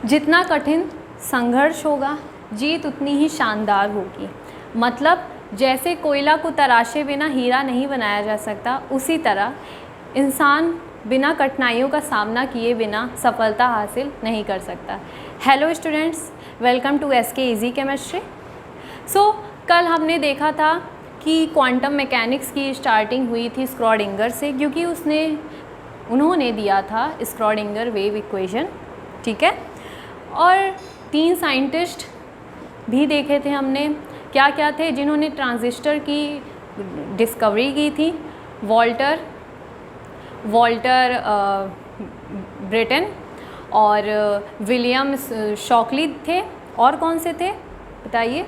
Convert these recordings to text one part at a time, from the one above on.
जितना कठिन संघर्ष होगा जीत उतनी ही शानदार होगी। मतलब जैसे कोयला को तराशे बिना हीरा नहीं बनाया जा सकता, उसी तरह इंसान बिना कठिनाइयों का सामना किए बिना सफलता हासिल नहीं कर सकता। Hello students, welcome to SK Easy Chemistry. कल हमने देखा था कि क्वांटम मैकेनिक्स की स्टार्टिंग हुई थी स्क्रॉडिंगर से, क्योंकि उन्होंने दिया था स्क्रॉडिंगर वेव इक्वेशन, ठीक है। और 3 साइंटिस्ट भी देखे थे हमने, क्या क्या थे जिन्होंने ट्रांजिस्टर की डिस्कवरी की थी। वॉल्टर ब्रिटन और विलियम शॉकली थे। और कौन से थे बताइए?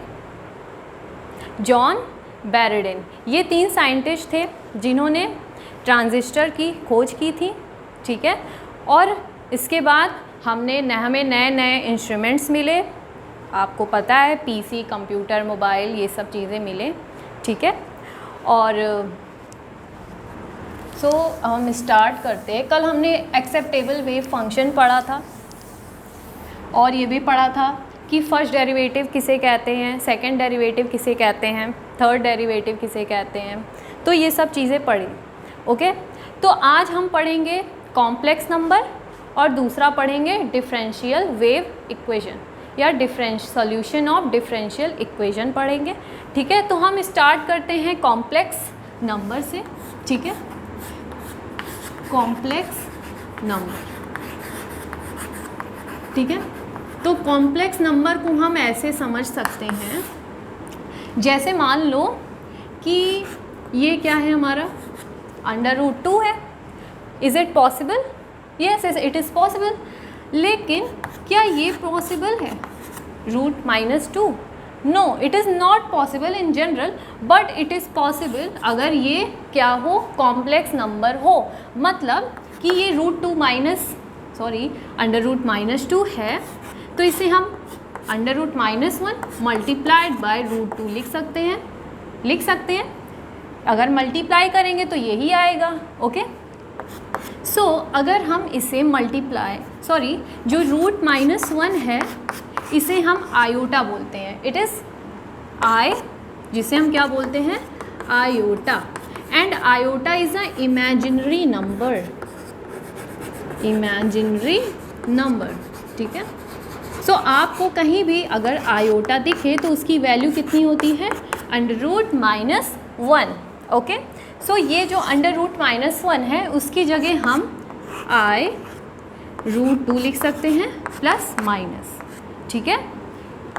जॉन बैरेडिन। ये 3 साइंटिस्ट थे जिन्होंने ट्रांजिस्टर की खोज की थी, ठीक है। और इसके बाद हमें नए नए इंस्ट्रूमेंट्स मिले, आपको पता है पीसी, कंप्यूटर, मोबाइल, ये सब चीज़ें मिले, ठीक है। और हम स्टार्ट करते हैं। कल हमने एक्सेप्टेबल वेव फंक्शन पढ़ा था और ये भी पढ़ा था कि फर्स्ट डेरिवेटिव किसे कहते हैं, सेकंड डेरिवेटिव किसे कहते हैं, थर्ड डेरिवेटिव किसे कहते हैं। तो ये सब चीज़ें पढ़ी, ओके। तो आज हम पढ़ेंगे कॉम्प्लेक्स नंबर और दूसरा पढ़ेंगे डिफरेंशियल वेव इक्वेशन या सॉल्यूशन ऑफ डिफरेंशियल इक्वेशन पढ़ेंगे, ठीक है। तो हम स्टार्ट करते हैं कॉम्प्लेक्स नंबर से, ठीक है। कॉम्प्लेक्स नंबर, ठीक है। तो कॉम्प्लेक्स नंबर को हम ऐसे समझ सकते हैं, जैसे मान लो कि ये क्या है हमारा √2 है। Is it possible? Yes, it is possible. लेकिन क्या ये पॉसिबल है √-2? No, it is not possible in general, but it is possible अगर ये क्या हो, कॉम्प्लेक्स नंबर हो। मतलब कि ये √2 है, तो इसे हम √-1 मल्टीप्लाइड बाय √2 लिख सकते हैं। अगर मल्टीप्लाई करेंगे तो यही आएगा, ओके। अगर हम इसे जो √-1 है इसे हम आयोटा बोलते हैं। इट इज़ जिसे हम क्या बोलते हैं, iota. And iota is a imaginary number, ठीक है। आपको कहीं भी अगर आयोटा दिखे तो उसकी वैल्यू कितनी होती है, √-1, ओके। ये जो √-1 है उसकी जगह हम √2 लिख सकते हैं प्लस माइनस, ठीक है।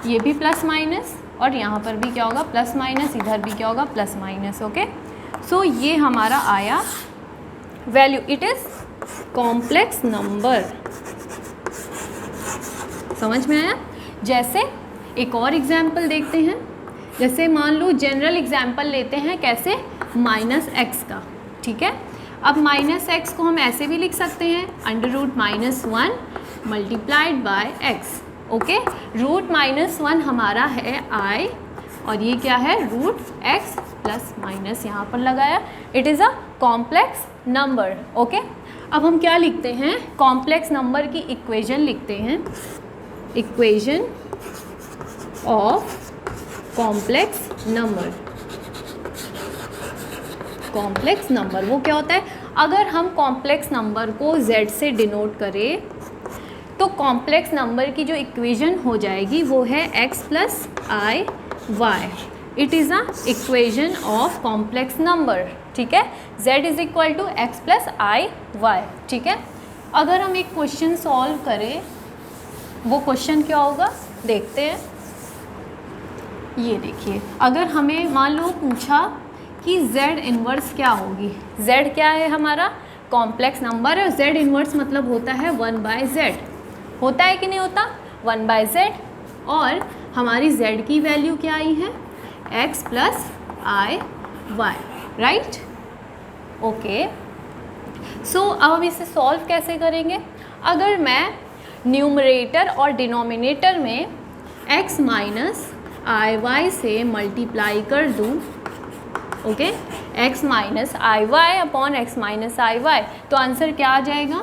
ये भी प्लस माइनस और यहाँ पर भी क्या होगा, प्लस माइनस, इधर भी क्या होगा, प्लस माइनस, ओके। ये हमारा आया value. It is complex number, समझ में आया? जैसे एक और एग्जाम्पल देखते हैं। जैसे मान लो जनरल एग्जाम्पल लेते हैं, कैसे, -x का, ठीक है। अब -x को हम ऐसे भी लिख सकते हैं, √-1 मल्टीप्लाइड बाय x, ओके। √-1 हमारा है i और ये क्या है, √x प्लस माइनस यहाँ पर लगाया। It is a complex number, okay. अब हम क्या लिखते हैं, कॉम्प्लेक्स नंबर की इक्वेशन लिखते हैं। इक्वेशन ऑफ कॉम्प्लेक्स नंबर वो क्या होता है? अगर हम कॉम्प्लेक्स नंबर को z से डिनोट करें तो कॉम्प्लेक्स नंबर की जो इक्वेशन हो जाएगी वो है x + i y। It is a equation of complex number, ठीक है। z = x + i y, ठीक है। अगर हम एक क्वेश्चन सॉल्व करें, वो क्वेश्चन क्या होगा देखते हैं। ये देखिए, अगर हमें मान लो पूछा कि z इन्वर्स क्या होगी। z क्या है हमारा, कॉम्प्लेक्स नंबर है। z इन्वर्स मतलब होता है 1/z, होता है कि नहीं होता, 1/z। और हमारी z की वैल्यू क्या आई है, x + i y, right, okay. अब हम इसे सॉल्व कैसे करेंगे? अगर मैं न्यूमरेटर और डिनोमिनेटर में x - iy से मल्टीप्लाई कर दूँ, okay, x - iy upon x - iy, तो आंसर क्या आ जाएगा,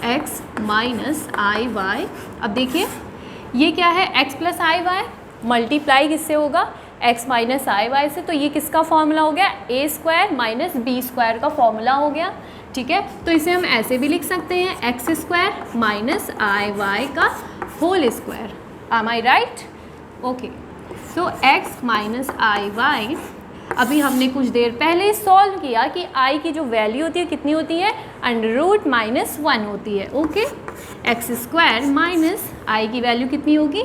x माइनस आई वाई। अब देखिए ये क्या है, x प्लस आई वाई मल्टीप्लाई किससे होगा, x माइनस आई वाई से, तो ये किसका फॉर्मूला हो गया, a square minus B square का फॉर्मूला हो गया। ठीक है, तो इसे हम ऐसे भी लिख सकते हैं, x square minus i Y का होल स्क्वायर। एम आई राइट? ओके, तो x माइनस आई वाई अभी हमने कुछ देर पहले सॉल्व किया कि i की जो वैल्यू होती है कितनी होती है, √-1 होती है। Okay, x square minus i की वैल्यू कितनी होगी,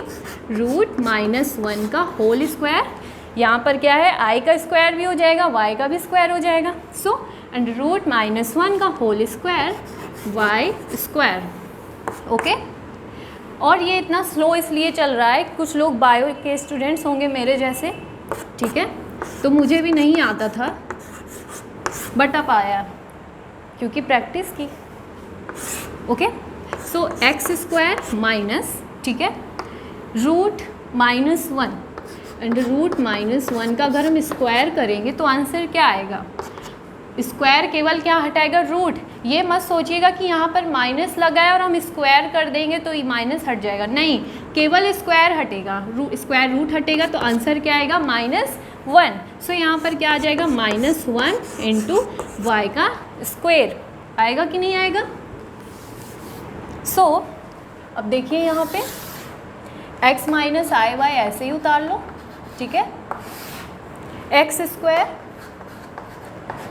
√-1 का होल स्क्वायर। यहाँ पर क्या है, i का स्क्वायर भी हो जाएगा, y का भी स्क्वायर हो जाएगा। सो √-1 का whole square y square. Okay, और ये इतना स्लो इसलिए चल रहा है, कुछ लोग बायो के स्टूडेंट्स होंगे मेरे जैसे, ठीक है, तो मुझे भी नहीं आता था बट अब आया क्योंकि प्रैक्टिस की। ओके, सो एक्स स्क्वायर माइनस, ठीक है, √-1 एंड √-1 का अगर हम स्क्वायर करेंगे तो आंसर क्या आएगा, स्क्वायर केवल क्या हटाएगा, रूट। ये मत सोचिएगा कि यहाँ पर माइनस लगा है और हम स्क्वायर कर देंगे तो ये माइनस हट जाएगा, नहीं, केवल स्क्वायर हटेगा, स्क्वायर रूट हटेगा, तो आंसर क्या आएगा, -1। सो यहाँ पर क्या आ जाएगा, -1 इंटू वाई का स्क्वायर आएगा कि नहीं आएगा। सो अब देखिए यहाँ पे x माइनस आई वाई ऐसे ही उतार लो, ठीक है, एक्स स्क्वायर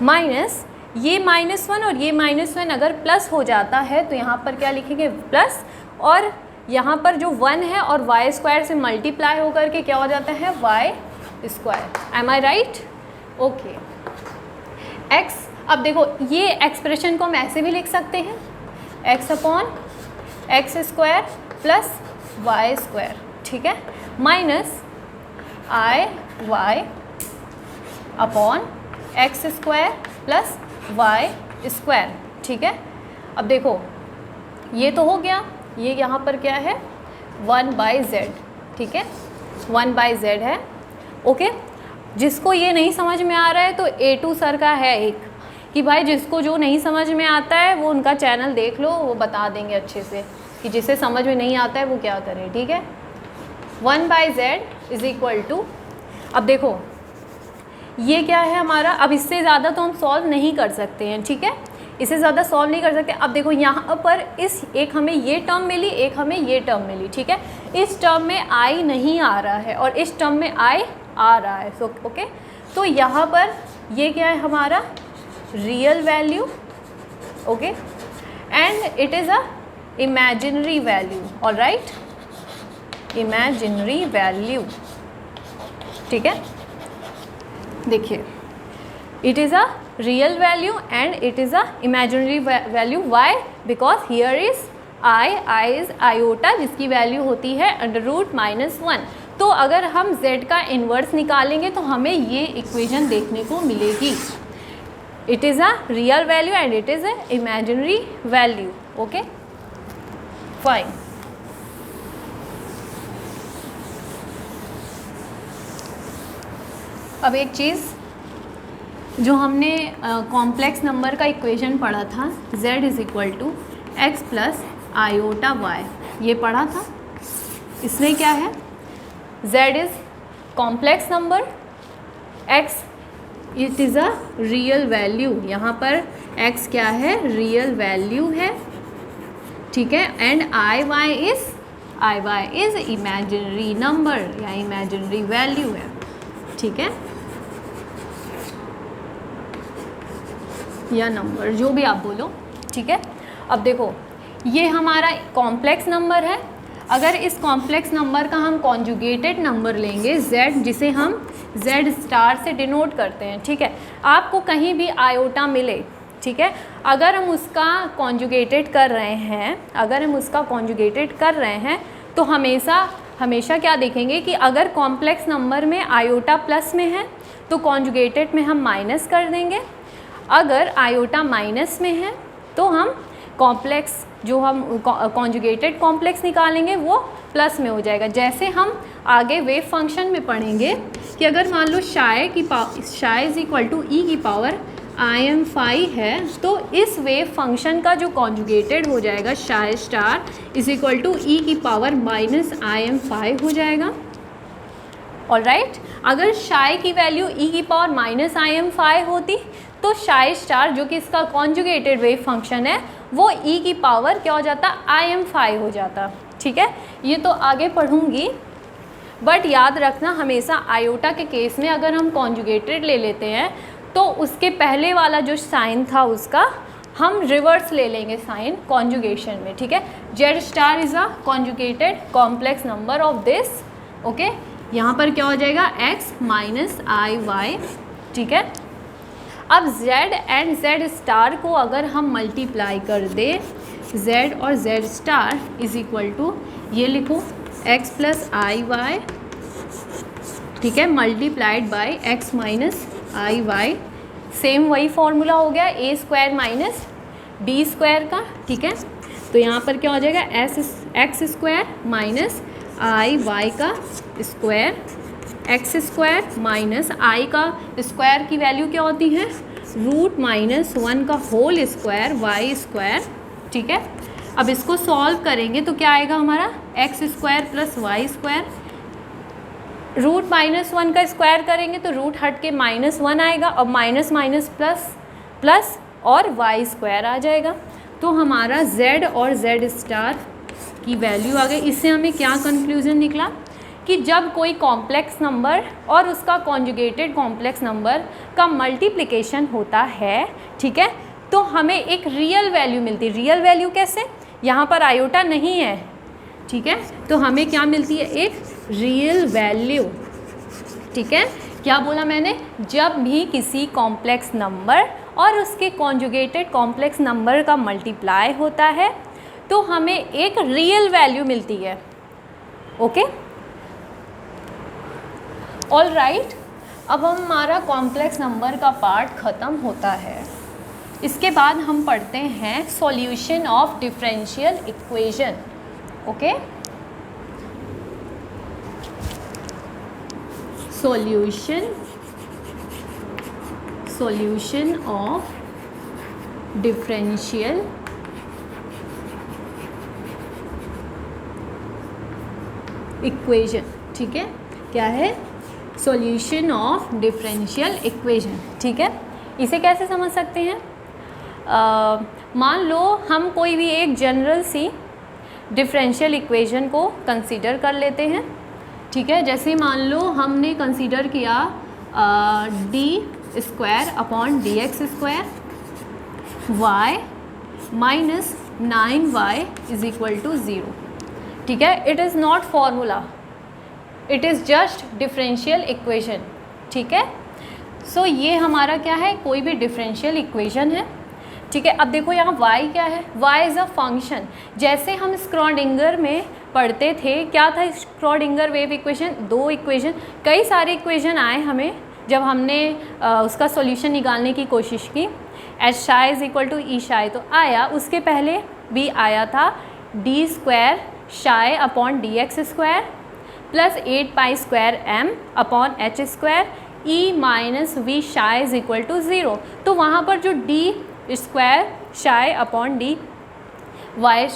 माइनस ये -1 और ये -1 अगर प्लस हो जाता है तो यहाँ पर क्या लिखेंगे, प्लस, और यहाँ पर जो 1 है और वाई स्क्वायर से मल्टीप्लाई होकर के क्या हो जाता है, वाई स्क्वायर। एम आई राइट? ओके, x, अब देखो ये एक्सप्रेशन को हम ऐसे भी लिख सकते हैं, x/x square plus y square, ठीक है, minus i y upon x square plus y square, ठीक है। अब देखो ये तो हो गया, ये यहाँ पर क्या है, 1/z, ठीक है, 1/z है। ओके, जिसको ये नहीं समझ में आ रहा है तो A2 सर का है एक, कि भाई जिसको जो नहीं समझ में आता है वो उनका चैनल देख लो, वो बता देंगे अच्छे से कि जिसे समझ में नहीं आता है वो क्या करे, ठीक है। 1/z इज इक्वल टू, अब देखो ये क्या है हमारा, अब इससे ज़्यादा तो हम सॉल्व नहीं कर सकते हैं, ठीक है, इससे ज़्यादा सॉल्व नहीं कर सकते। अब देखो यहाँ पर इस एक हमें ये टर्म मिली, एक हमें ये टर्म मिली, ठीक है, इस टर्म में आई नहीं आ रहा है और इस टर्म में आई आ रहा है। सो ओके, तो यहाँ पर ये क्या है हमारा real value, okay, and it is a imaginary value, alright, imaginary value, ठीक है। देखिए it is a real value and it is a imaginary value, Y, because here is I is iota जिसकी वैल्यू होती है √-1। तो अगर हम z का इन्वर्स निकालेंगे तो हमें ये इक्वेशन देखने को मिलेगी, it is a real value and it is a imaginary value. Okay, fine. अब एक चीज़ जो हमने कॉम्प्लेक्स नंबर का इक्वेशन पढ़ा था, z is equal to X plus iota Y, ये पढ़ा था। इसमें क्या है, z is complex number, x it is a real value, यहाँ पर x क्या है, रियल वैल्यू है, ठीक है, and I Y is imaginary number या इमेजिनरी वैल्यू है, ठीक है, या नंबर जो भी आप बोलो, ठीक है। अब देखो ये हमारा कॉम्प्लेक्स नंबर है, अगर इस कॉम्प्लेक्स नंबर का हम कॉन्जुगेटेड नंबर लेंगे z, जिसे हम z स्टार से डिनोट करते हैं, ठीक है, आपको कहीं भी आयोटा मिले, ठीक है, अगर हम उसका कॉन्जुगेटेड कर रहे हैं, तो हमेशा क्या देखेंगे कि अगर कॉम्प्लेक्स नंबर में आयोटा प्लस में है तो कॉन्जुगेटेड में हम माइनस कर देंगे, अगर आयोटा माइनस में है तो हम कॉम्प्लेक्स जो हम कॉन्जुगेटेड कॉम्प्लेक्स निकालेंगे वो प्लस में हो जाएगा। जैसे हम आगे वेव फंक्शन में पढ़ेंगे कि अगर मान लो शाय इज़ इक्वल टू ई की पावर IM5 है, तो इस वेव फंक्शन का जो कॉन्जुगेटेड हो जाएगा शाई स्टार इज इक्वल टू ई की पावर माइनस IM5 हो जाएगा। ऑलराइट, अगर शाई की वैल्यू ई की पावर माइनस IM5 होती तो शाई स्टार जो कि इसका कॉन्जुगेटेड वेव फंक्शन है वो ई की पावर क्या हो जाता, IM5 हो जाता। ठीक है, ये तो आगे पढ़ूंगी, बट याद रखना हमेशा आयोटा के केस में अगर हम कॉन्जुगेटेड ले लेते हैं तो उसके पहले वाला जो साइन था उसका हम रिवर्स ले लेंगे साइन कॉन्जुगेशन में। ठीक है, Z star is a conjugated complex number of this. Okay, यहाँ पर क्या हो जाएगा x माइनस IY। ठीक है, अब z एंड z स्टार को अगर हम मल्टीप्लाई कर दे, z और z star is equal to ये लिखो x प्लस IY। ठीक है, multiplied by x minus IY, same वही फॉर्मूला हो गया a square minus d square का। ठीक है, तो यहाँ पर क्या हो जाएगा एक्स स्क्वायर माइनस IY का square, x square minus i का स्क्वायर की वैल्यू क्या होती है, √-1 का होल स्क्वायर y स्क्वायर। ठीक है, अब इसको सॉल्व करेंगे तो क्या आएगा हमारा x square plus y square, √-1 का स्क्वायर करेंगे तो रूट हट के -1 आएगा और माइनस माइनस प्लस प्लस और y स्क्वायर आ जाएगा। तो हमारा z और z स्टार की वैल्यू आ गई। इससे हमें क्या कंक्लूजन निकला कि जब कोई कॉम्प्लेक्स नंबर और उसका कॉन्जुगेटेड कॉम्प्लेक्स नंबर का मल्टीप्लिकेशन होता है, ठीक है, तो हमें एक रियल वैल्यू मिलती है। रियल वैल्यू कैसे, यहाँ पर आयोटा नहीं है। ठीक है, तो हमें क्या मिलती है, एक रियल वैल्यू। ठीक है, क्या बोला मैंने, जब भी किसी कॉम्प्लेक्स नंबर और उसके कॉन्जुगेटेड कॉम्प्लेक्स नंबर का मल्टीप्लाई होता है तो हमें एक रियल वैल्यू मिलती है। ओके, ऑल राइट, अब हमारा कॉम्प्लेक्स नंबर का पार्ट ख़त्म होता है। इसके बाद हम पढ़ते हैं solution of differential equation. Okay, solution of differential equation. ठीक है, क्या है, सॉल्यूशन ऑफ डिफरेंशियल इक्वेशन। ठीक है, इसे कैसे समझ सकते हैं, मान लो हम कोई भी एक जनरल सी डिफरेंशियल इक्वेशन को कंसीडर कर लेते हैं। ठीक है, जैसे मान लो हमने कंसीडर किया d² upon dx square y minus 9y is equal to 0। ठीक है, it is not formula, it is just differential equation. ठीक है, सो ये हमारा क्या है, कोई भी डिफरेंशियल इक्वेशन है। ठीक है, अब देखो यहाँ y क्या है, y इज़ अ फंक्शन। जैसे हम स्क्रॉडिंगर में पढ़ते थे, क्या था स्क्रॉडिंगर वेव इक्वेशन, दो इक्वेशन, कई सारे इक्वेशन आए हमें जब हमने उसका सॉल्यूशन निकालने की कोशिश की। एच शाई इज इक्वल टू ई शाई तो आया, उसके पहले भी आया था d² psi upon dx² plus 8π² m upon h² e minus v psi is equal to 0। तो वहाँ पर जो d² psi upon dy²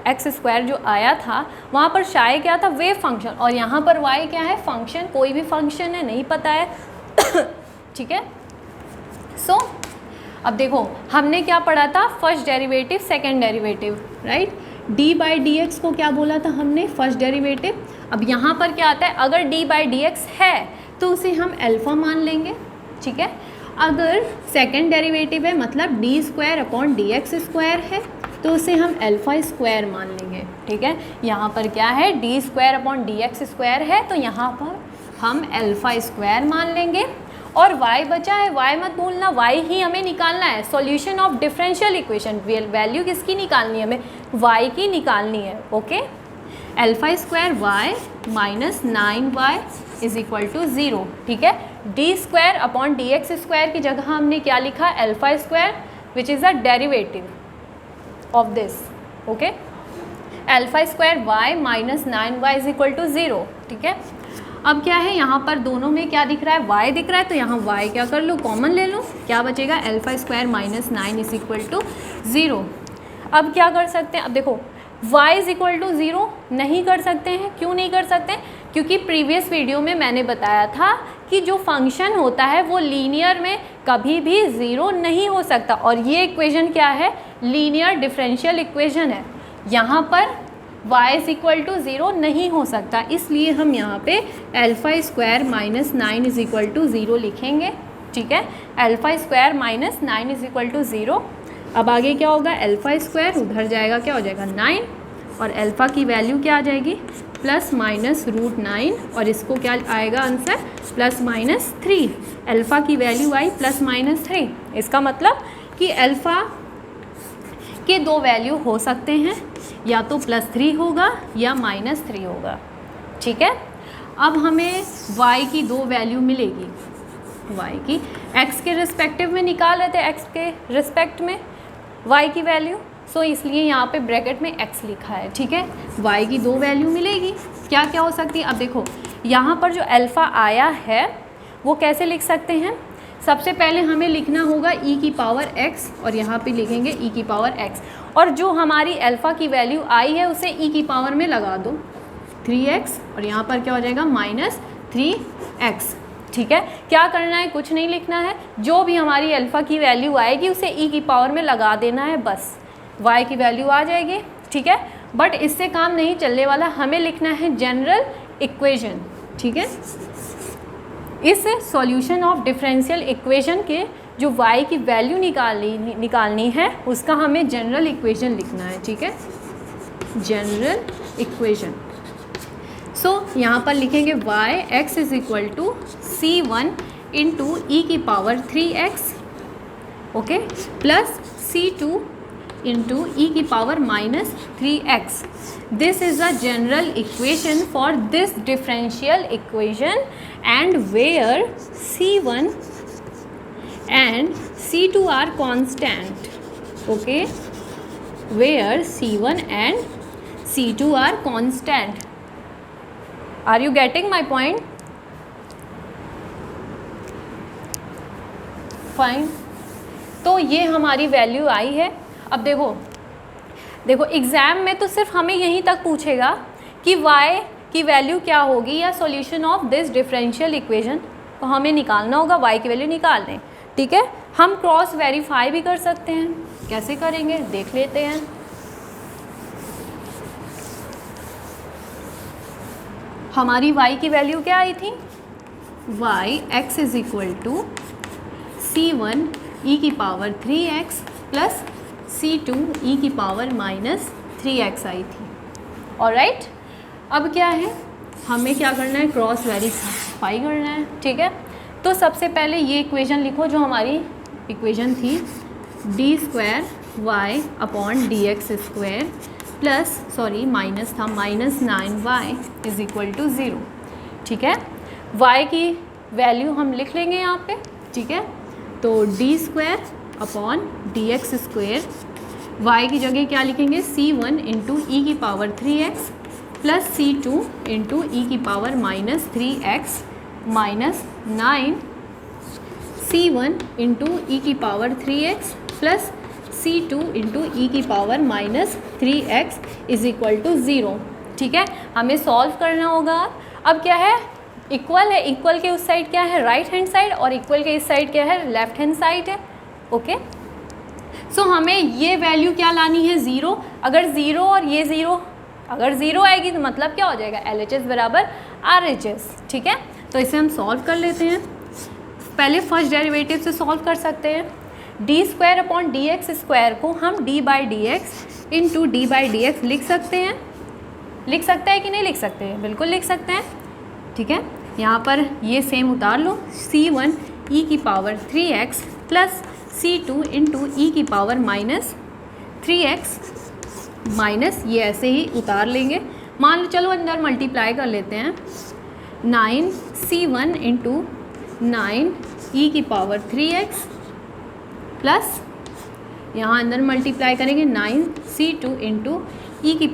x² जो आया था, वहाँ पर शाई क्या था, वेव फंक्शन, और यहाँ पर y क्या है, फंक्शन, कोई भी फंक्शन है, नहीं पता है। ठीक है, सो अब देखो हमने क्या पढ़ा था, first derivative second derivative, right. d/dx को क्या बोला था हमने, फर्स्ट डेरिवेटिव। अब यहाँ पर क्या आता है, अगर d/dx है तो उसे हम अल्फ़ा मान लेंगे। ठीक है, अगर सेकंड डेरिवेटिव है मतलब d² अपॉन dx² है तो उसे हम α² मान लेंगे। ठीक है, यहाँ पर क्या है, d² अपॉन dx² है तो यहाँ पर हम α² मान लेंगे। और y बचा है, y मत भूलना, y ही हमें निकालना है। Solution of differential equation, value किसकी निकालनी है, हमें y की निकालनी है। Okay, α² y minus 9y is equal to 0। ठीक है, d² अपॉन dx² की जगह हमने क्या लिखा, α² which is a derivative of this. Okay, α² y minus 9y is equal to 0। ठीक है, अब क्या है, यहाँ पर दोनों में क्या दिख रहा है, y दिख रहा है, तो यहाँ y क्या कर लो, कॉमन ले लो, क्या बचेगा, alpha square minus 9 is equal to 0। अब क्या कर सकते हैं, अब देखो y इज इक्वल टू 0 नहीं कर सकते हैं, क्यों नहीं कर सकते, क्योंकि प्रीवियस वीडियो में मैंने बताया था कि जो फंक्शन होता है वो लीनियर में कभी भी 0 नहीं हो सकता, और ये इक्वेशन क्या है, लीनियर डिफरेंशियल इक्वेशन है। यहाँ पर y इज इक्वल टू 0 नहीं हो सकता, इसलिए हम यहाँ पे alpha square minus 9 is equal to 0 लिखेंगे। ठीक है, alpha square minus 9 is equal to 0। अब आगे क्या होगा, अल्फा स्क्वायर उधर जाएगा, क्या हो जाएगा 9, और अल्फ़ा की वैल्यू क्या आ जाएगी, प्लस माइनस रूट 9, और इसको क्या आएगा आंसर, प्लस माइनस 3। अल्फ़ा की वैल्यू आई प्लस माइनस 3, इसका मतलब कि अल्फ़ा के दो वैल्यू हो सकते हैं, या तो प्लस 3 होगा या माइनस 3 होगा। ठीक है, अब हमें y की दो वैल्यू मिलेगी, y की x के रिस्पेक्टिव में निकाल रहे थे, x के रिस्पेक्ट में y की वैल्यू, सो इसलिए यहाँ पे ब्रैकेट में x लिखा है। ठीक है, y की दो वैल्यू मिलेगी, क्या क्या हो सकती है, अब देखो यहाँ पर जो अल्फ़ा आया है वो कैसे लिख सकते हैं, सबसे पहले हमें लिखना होगा e की पावर x, और यहाँ पे लिखेंगे e की पावर x, और जो हमारी अल्फ़ा की वैल्यू आई है उसे e की पावर में लगा दो 3x, और यहाँ पर क्या हो जाएगा माइनस 3x। ठीक है, क्या करना है, कुछ नहीं लिखना है, जो भी हमारी अल्फ़ा की वैल्यू आएगी उसे e की पावर में लगा देना है, बस y की वैल्यू आ जाएगी। ठीक है, बट इससे काम नहीं चलने वाला, हमें लिखना है जनरल इक्वेशन। ठीक है, इस सॉल्यूशन ऑफ डिफरेंशियल इक्वेशन के जो y की वैल्यू निकालनी है उसका हमें जनरल इक्वेशन लिखना है। ठीक है, जनरल इक्वेशन, सो यहाँ पर लिखेंगे y x is equal to c1 into e की power 3x, okay, plus c2 into e की power minus 3x। This is a general equation for this differential equation and where C1 and C2 are constant, okay, where C1 and C2 are constant. Are you getting my point? Fine, तो ये हमारी value आई है। अब देखो exam में तो सिर्फ हमें यहीं तक पूछेगा कि y की वैल्यू क्या होगी या solution of this differential equation, तो हमें निकालना होगा y की वैल्यू निकाल दें। ठीक है, हम क्रॉस वेरीफाई भी कर सकते हैं, कैसे करेंगे देख लेते हैं। हमारी y की वैल्यू क्या आई थी, y x is equal to c1 e की power 3x plus c2 e की पावर माइनस 3x आई थी। ऑलराइट, अब क्या है, हमें क्या करना है, क्रॉस वेरीफाई करना है। ठीक है, तो सबसे पहले ये इक्वेशन लिखो जो हमारी इक्वेशन थी, d square y upon d x square plus sorry minus था minus 9y is equal to 0। ठीक है, y की वैल्यू हम लिख लेंगे यहाँ पे। ठीक है, तो D square upon d x square, y की जगह क्या लिखेंगे, c1 इंटू ई की power 3x plus c2 into e की power minus 3x minus 9 c1 into e की power 3x plus c2 into e की power minus 3x is equal to 0। ठीक है, हमें सॉल्व करना होगा। अब क्या है, इक्वल है, इक्वल के उस साइड क्या है, राइट हैंड साइड, और इक्वल के इस साइड क्या है, लेफ्ट हैंड साइड है। ओके, सो हमें ये वैल्यू क्या लानी है, 0। अगर 0 और ये 0, अगर 0 आएगी तो मतलब क्या हो जाएगा, LHS बराबर RHS। ठीक है, तो इसे हम सॉल्व कर लेते हैं। पहले फर्स्ट डेरिवेटिव से सॉल्व कर सकते हैं। D square upon d x square को हम d by D x into D by D x लिख सकते हैं। लिख सकते हैं कि नहीं लिख सकते हैं, बिल्कुल लिख सकते हैं। ठीक है, यहाँ पर ये सेम उतार लो, c1 e की power 3x plus c2 into e की पावर माइनस 3x माइनस ये ऐसे ही उतार लेंगे। मान लो चलो अंदर मल्टीप्लाई कर लेते हैं, 9c1 इंटू 9 ई की पावर 3x प्लस यहाँ अंदर मल्टीप्लाई करेंगे 9c2 इंटू ई की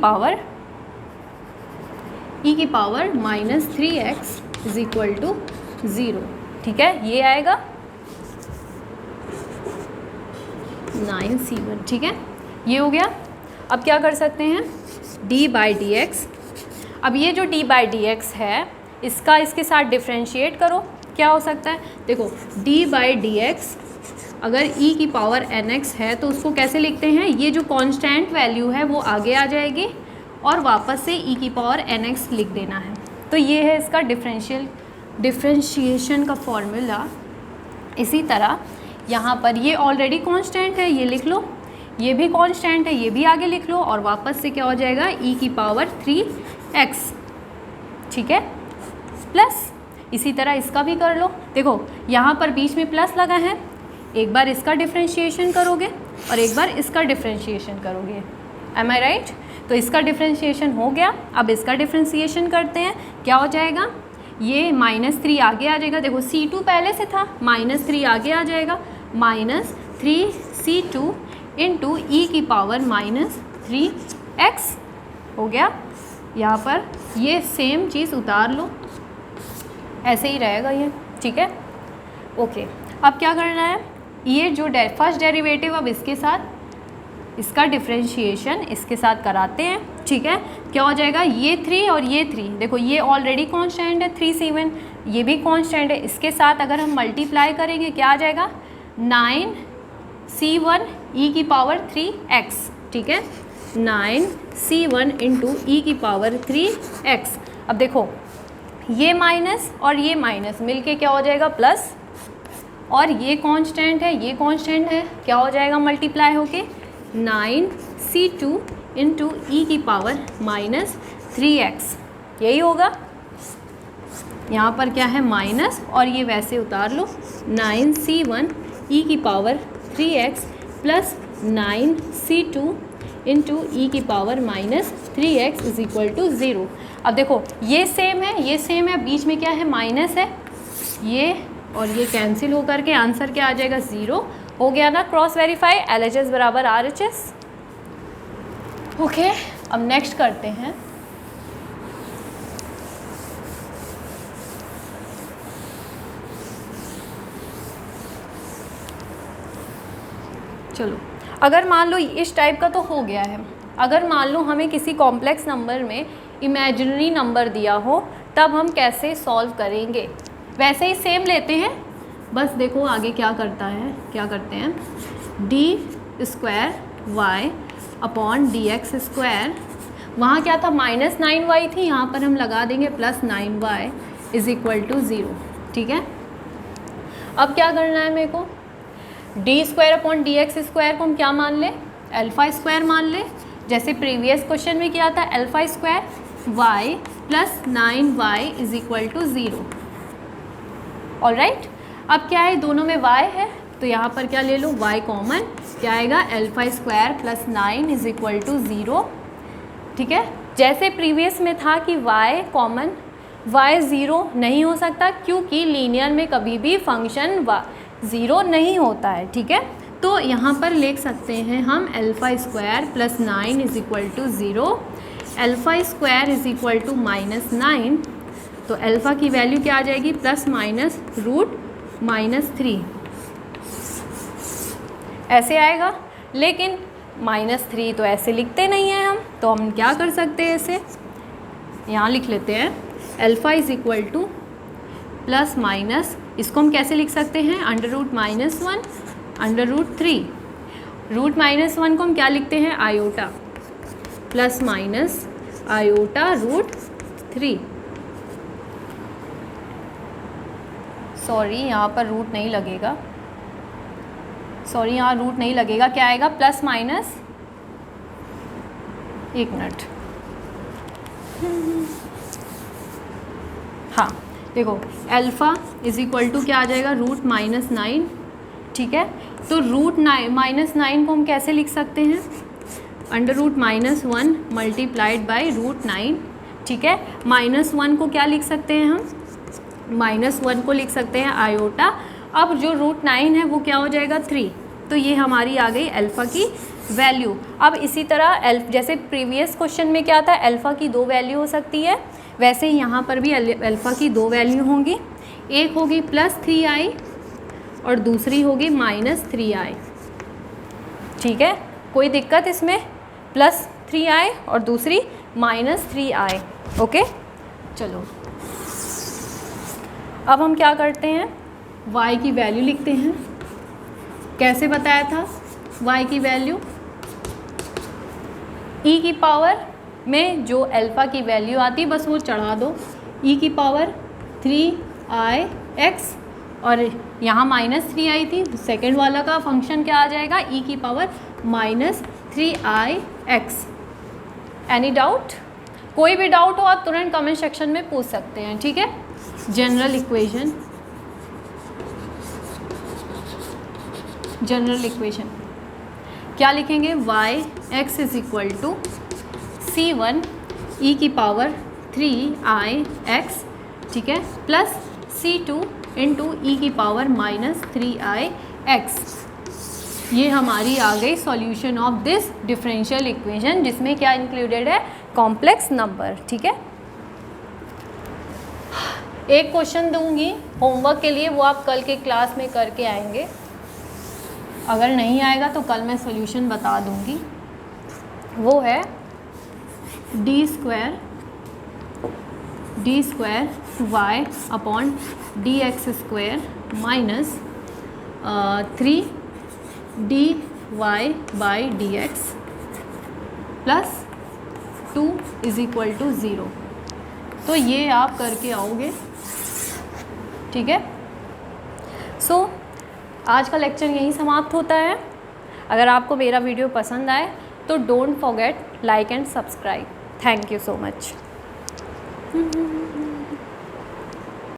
power minus 3x is equal to 0। ठीक है, ये आएगा 9c1। ठीक है, ये हो गया। अब क्या कर सकते हैं, d/dx। अब ये जो d/dx है इसका इसके साथ डिफ्रेंशिएट करो, क्या हो सकता है, देखो d/dx अगर e की पावर nx है तो उसको कैसे लिखते हैं, ये जो कांस्टेंट वैल्यू है वो आगे आ जाएगी और वापस से e की पावर nx लिख देना है। तो ये है इसका डिफ्रेंशिएशन का फॉर्मूला। इसी तरह यहाँ पर ये ऑलरेडी कांस्टेंट है, ये लिख लो, ये भी कांस्टेंट है, ये भी आगे लिख लो और वापस से क्या हो जाएगा e की पावर 3x। ठीक है, प्लस इसी तरह इसका भी कर लो। देखो यहाँ पर बीच में प्लस लगा है, एक बार इसका डिफ्रेंशिएशन करोगे और एक बार इसका डिफ्रेंशिएशन करोगे। एम आई राइट? तो इसका डिफ्रेंशिएशन हो गया, अब इसका डिफ्रेंशिएशन करते हैं, क्या हो जाएगा, ये -3 आगे आ जाएगा। देखो C2 पहले से था, -3 आगे आ जाएगा, -3c2 इंटू ई की पावर -3x हो गया। यहाँ पर ये सेम चीज़ उतार लो, ऐसे ही रहेगा ये। ठीक है, ओके। अब क्या करना है, ये जो फर्स्ट डेरिवेटिव अब इसके साथ इसका डिफ्रेंशिएशन इसके साथ कराते हैं। ठीक है, क्या हो जाएगा, ये 3 और ये 3, देखो ये ऑलरेडी कांस्टेंट है 3c1, ये भी कांस्टेंट है, इसके साथ अगर हम मल्टीप्लाई करेंगे क्या आ जाएगा, 9c1 e की पावर 3x। ठीक है, 9c1 इंटू ई की पावर 3x। अब देखो ये माइनस और ये माइनस मिलके क्या हो जाएगा, प्लस, और ये कांस्टेंट है, ये कांस्टेंट है, क्या हो जाएगा, मल्टीप्लाई होके 9c2 इंटू ई की पावर -3x। यही होगा, यहाँ पर क्या है माइनस और ये वैसे उतार लो, 9c1 ई की power 3x plus 9c2 into e की power -3x is equal to 0। अब देखो ये सेम है, ये सेम है, बीच में क्या है, माइनस है, ये और ये कैंसिल होकर के आंसर क्या आ जाएगा, 0 हो गया ना। क्रॉस वेरीफाई, LHS बराबर RHS। ओके, अब नेक्स्ट करते हैं। चलो, अगर मान लो इस टाइप का तो हो गया है, अगर मान लो हमें किसी कॉम्प्लेक्स नंबर में इमेजिनरी नंबर दिया हो तब हम कैसे सॉल्व करेंगे, वैसे ही सेम लेते हैं, बस देखो आगे क्या करता है, क्या करते हैं, d² y/dx², वहाँ क्या था, -9y थी, यहाँ पर हम लगा देंगे +9y इज इक्वल टू 0। ठीक है, अब क्या करना है मेरे को, d²/dx² को हम क्या मान ले, α² मान ले, जैसे प्रीवियस क्वेश्चन में किया था, α² y + 9y is equal to 0। Alright, अब क्या है, दोनों में y है तो यहाँ पर क्या ले लो, y कॉमन, क्या आएगा, α² + 9 इज इक्वल टू 0। ठीक है, जैसे प्रीवियस में था कि y कॉमन, y 0 नहीं हो सकता क्योंकि लीनियर में कभी भी फंक्शन 0 नहीं होता है। ठीक है, तो यहाँ पर लिख सकते हैं हम α² + 9 is equal to 0, α² is equal to -9, तो अल्फ़ा की वैल्यू क्या आ जाएगी, ±√-3 ऐसे आएगा। लेकिन -3 तो ऐसे लिखते नहीं हैं हम, तो हम क्या कर सकते हैं, इसे यहाँ लिख लेते हैं, alpha is equal two plus minus, इसको हम कैसे लिख सकते हैं, √-1 √3, √-1 को हम क्या लिखते हैं, iota, plus minus iota √3, sorry यहाँ पर रूट नहीं लगेगा, सॉरी यहाँ रूट नहीं लगेगा, क्या आएगा, प्लस माइनस, एक मिनट, हाँ देखो अल्फ़ा इज इक्वल टू क्या आ जाएगा, √-9। ठीक है, तो √-9 को हम कैसे लिख सकते हैं, √-1 मल्टीप्लाइड बाई √9। ठीक है, -1 को क्या लिख सकते हैं हम, -1 को लिख सकते हैं आयोटा। अब जो √9 है वो क्या हो जाएगा, 3, तो ये हमारी आ गई अल्फ़ा की वैल्यू। अब इसी तरह जैसे प्रीवियस क्वेश्चन में क्या था, अल्फ़ा की 2 वैल्यू हो सकती है, वैसे ही यहाँ पर भी अल्फ़ा की 2 वैल्यू होंगी। एक होगी +3i और दूसरी होगी -3i। ठीक है, कोई दिक्कत इसमें? +3i और दूसरी -3i। ओके, चलो अब हम क्या करते हैं, y की वैल्यू लिखते हैं। कैसे बताया था y की वैल्यू? e की पावर में जो अल्फ़ा की वैल्यू आती है बस वो चढ़ा दो, e की पावर 3ix, और यहाँ -3i थी, सेकेंड वाला का फंक्शन क्या आ जाएगा, e की पावर -3ix। Any doubt? कोई भी डाउट हो आप तुरंत कमेंट सेक्शन में पूछ सकते हैं। ठीक है, जनरल इक्वेशन, जनरल इक्वेशन क्या लिखेंगे, yx is equal to c1 e की पावर 3ix, ठीक है, प्लस c2 इंटू ई की पावर -3ix। ये हमारी आ गई solution of this differential equation, जिसमें क्या इंक्लूडेड है, कॉम्प्लेक्स नंबर। ठीक है, एक क्वेश्चन दूंगी होमवर्क के लिए, वो आप कल के क्लास में करके आएंगे। अगर नहीं आएगा तो कल मैं सॉल्यूशन बता दूंगी। वो है d square y upon dx² minus 3dy/dx plus 2 is equal to 0। तो ये आप करके आओगे। ठीक है, सो आज का लेक्चर यहीं समाप्त होता है। अगर आपको मेरा वीडियो पसंद आए तो don't forget like and subscribe. Thank you so much.